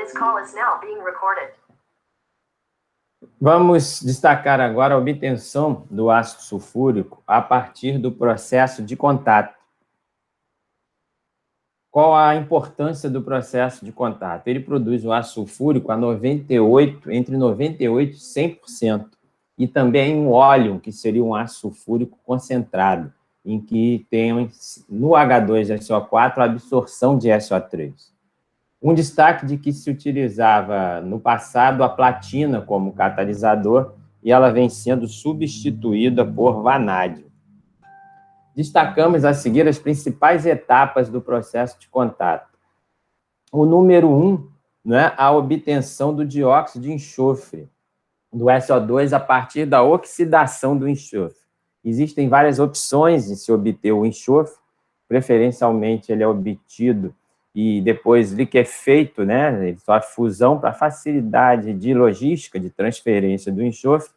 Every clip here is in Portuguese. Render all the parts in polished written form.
This call is now being recorded. Vamos destacar agora a obtenção do ácido sulfúrico a partir do processo de contato. Qual a importância do processo de contato? Ele produz o ácido sulfúrico a 98, entre 98 e 100%. E também um óleo, que seria um ácido sulfúrico concentrado, em que tem no H2SO4 a absorção de SO3. Um destaque de que se utilizava no passado a platina como catalisador e ela vem sendo substituída por vanádio. Destacamos a seguir as principais etapas do processo de contato. O número 1, né, a obtenção do dióxido de enxofre, do SO2, a partir da oxidação do enxofre. Existem várias opções de se obter o enxofre, preferencialmente ele é obtido e depois liquefeito, né, só fusão para facilidade de logística de transferência do enxofre,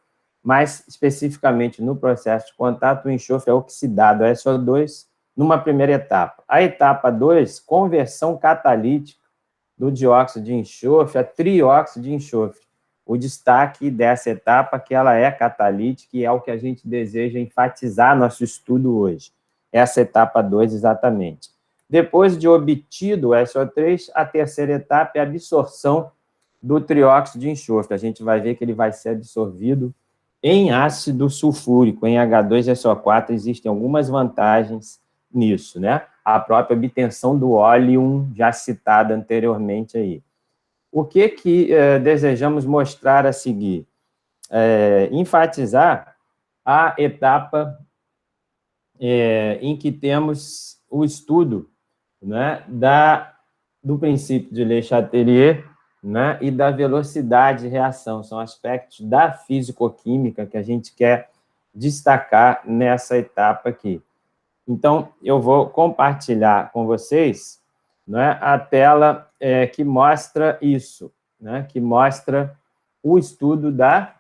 mas especificamente no processo de contato, o enxofre é oxidado a SO2 numa primeira etapa. A etapa 2, conversão catalítica do dióxido de enxofre a trióxido de enxofre. O destaque dessa etapa é que ela é catalítica e é o que a gente deseja enfatizar no nosso estudo hoje. Essa etapa 2 exatamente. Depois de obtido o SO3, a terceira etapa é a absorção do trióxido de enxofre. A gente vai ver que ele vai ser absorvido em ácido sulfúrico, em H2SO4, existem algumas vantagens nisso, né? A própria obtenção do óleo já citado anteriormente aí. O que desejamos mostrar a seguir? Enfatizar a etapa em que temos o estudo, né, do princípio de Le Chatelier, né, e da velocidade de reação. São aspectos da fisicoquímica que a gente quer destacar nessa etapa aqui. Então, eu vou compartilhar com vocês, né, a tela que mostra isso, né, que mostra o estudo da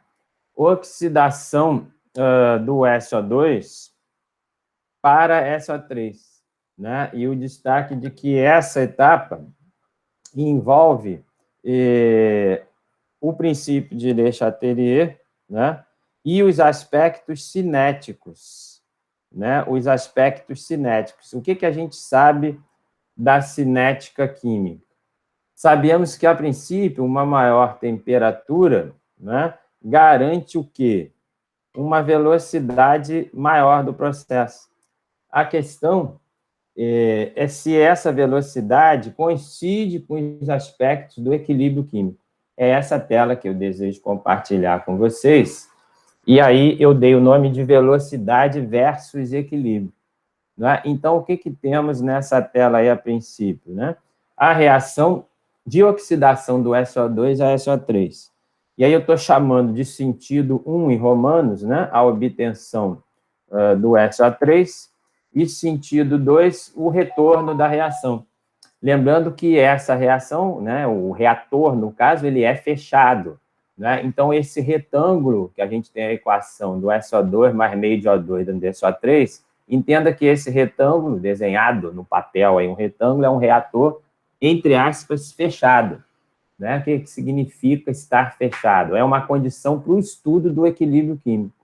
oxidação do SO2 para SO3, né, e o destaque de que essa etapa envolve o princípio de Le Chatelier, né, e os aspectos cinéticos, né, os aspectos cinéticos. O que a gente sabe da cinética química? Sabemos que, a princípio, uma maior temperatura, né, garante o quê? Uma velocidade maior do processo. A questão é se essa velocidade coincide com os aspectos do equilíbrio químico. É essa tela que eu desejo compartilhar com vocês, e aí eu dei o nome de velocidade versus equilíbrio, né? Então, o que temos nessa tela aí a princípio, né? A reação de oxidação do SO2 a SO3. E aí eu estou chamando de sentido 1 em romanos, né, a obtenção do SO3, e sentido 2, o retorno da reação. Lembrando que essa reação, né, o reator, no caso, ele é fechado, né? Então, esse retângulo, que a gente tem a equação do SO2 mais meio de O2 dando SO3, entenda que esse retângulo, desenhado no papel, aí, um retângulo é um reator, entre aspas, fechado. Né? O que significa estar fechado? É uma condição para o estudo do equilíbrio químico,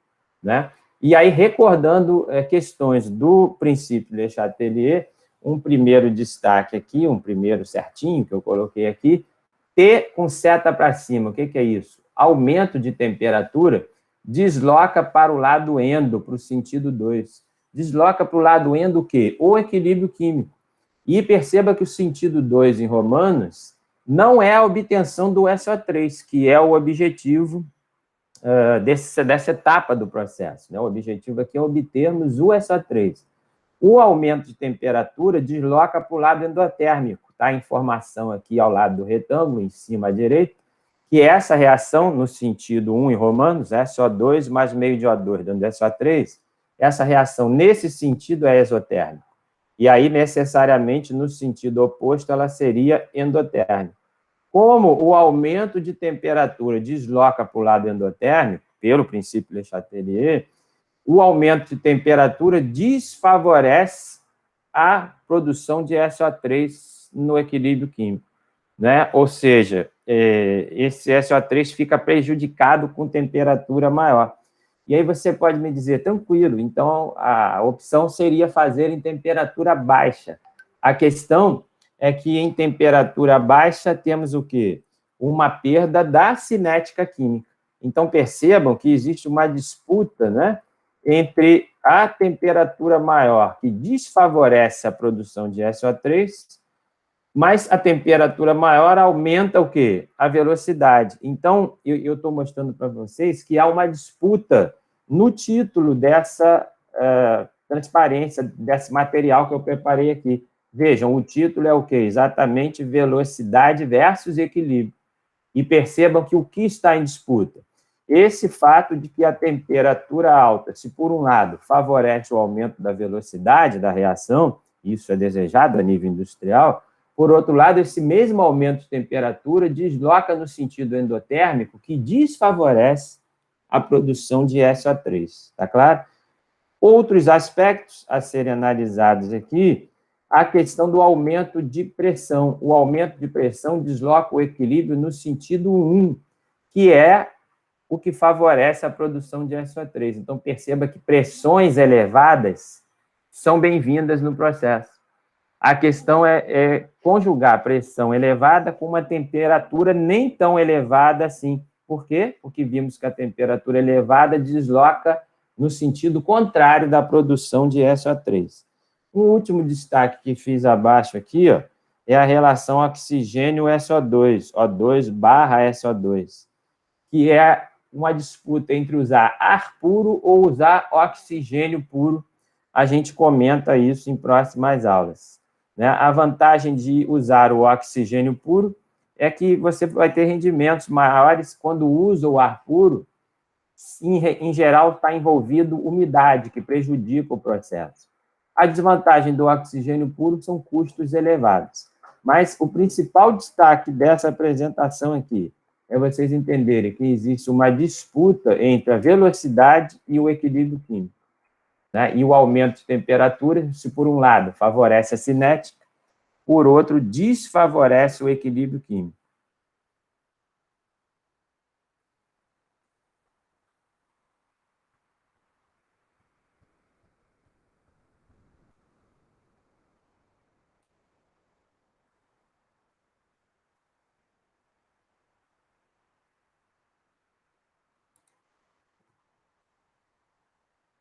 né? E aí, recordando questões do princípio de Le Chatelier, um primeiro destaque aqui, um primeiro certinho que eu coloquei aqui, T com seta para cima. O que é isso? Aumento de temperatura desloca para o lado endo, para o sentido 2. Desloca para o lado endo o quê? O equilíbrio químico. E perceba que o sentido 2 em romanos não é a obtenção do SO3, que é o objetivo dessa etapa do processo, né? O objetivo aqui é obtermos o SO3. O aumento de temperatura desloca para o lado endotérmico, tá? A informação aqui ao lado do retângulo, em cima à direita, que essa reação, no sentido 1 em romanos, SO2 mais meio de O2, dando SO3, essa reação, nesse sentido, é exotérmica. E aí, necessariamente, no sentido oposto, ela seria endotérmica. Como o aumento de temperatura desloca para o lado endotérmico, pelo princípio Le Chatelier, o aumento de temperatura desfavorece a produção de SO3 no equilíbrio químico, né? Ou seja, esse SO3 fica prejudicado com temperatura maior. E aí você pode me dizer, tranquilo, então a opção seria fazer em temperatura baixa. A questão é que em temperatura baixa temos o quê? Uma perda da cinética química. Então percebam que existe uma disputa, né, entre a temperatura maior, que desfavorece a produção de SO3, mas a temperatura maior aumenta o quê? A velocidade. Então, eu estou mostrando para vocês que há uma disputa no título dessa transparência, desse material que eu preparei aqui. Vejam, o título é o quê? Exatamente velocidade versus equilíbrio. E percebam que o que está em disputa? Esse fato de que a temperatura alta, se por um lado favorece o aumento da velocidade da reação, isso é desejado a nível industrial, por outro lado, esse mesmo aumento de temperatura desloca no sentido endotérmico, que desfavorece a produção de SO3, está claro? Outros aspectos a serem analisados aqui, a questão do aumento de pressão. O aumento de pressão desloca o equilíbrio no sentido 1, que é o que favorece a produção de SO3. Então, perceba que pressões elevadas são bem-vindas no processo. A questão é conjugar pressão elevada com uma temperatura nem tão elevada assim. Por quê? Porque vimos que a temperatura elevada desloca no sentido contrário da produção de SO3. Um último destaque que fiz abaixo aqui, ó, é a relação oxigênio-SO2, O2 barra SO2, que é uma disputa entre usar ar puro ou usar oxigênio puro. A gente comenta isso em próximas aulas. A vantagem de usar o oxigênio puro é que você vai ter rendimentos maiores quando usa o ar puro. Em geral, está envolvido umidade, que prejudica o processo. A desvantagem do oxigênio puro são custos elevados. Mas o principal destaque dessa apresentação aqui é vocês entenderem que existe uma disputa entre a velocidade e o equilíbrio químico. E o aumento de temperatura, se por um lado favorece a cinética, por outro desfavorece o equilíbrio químico.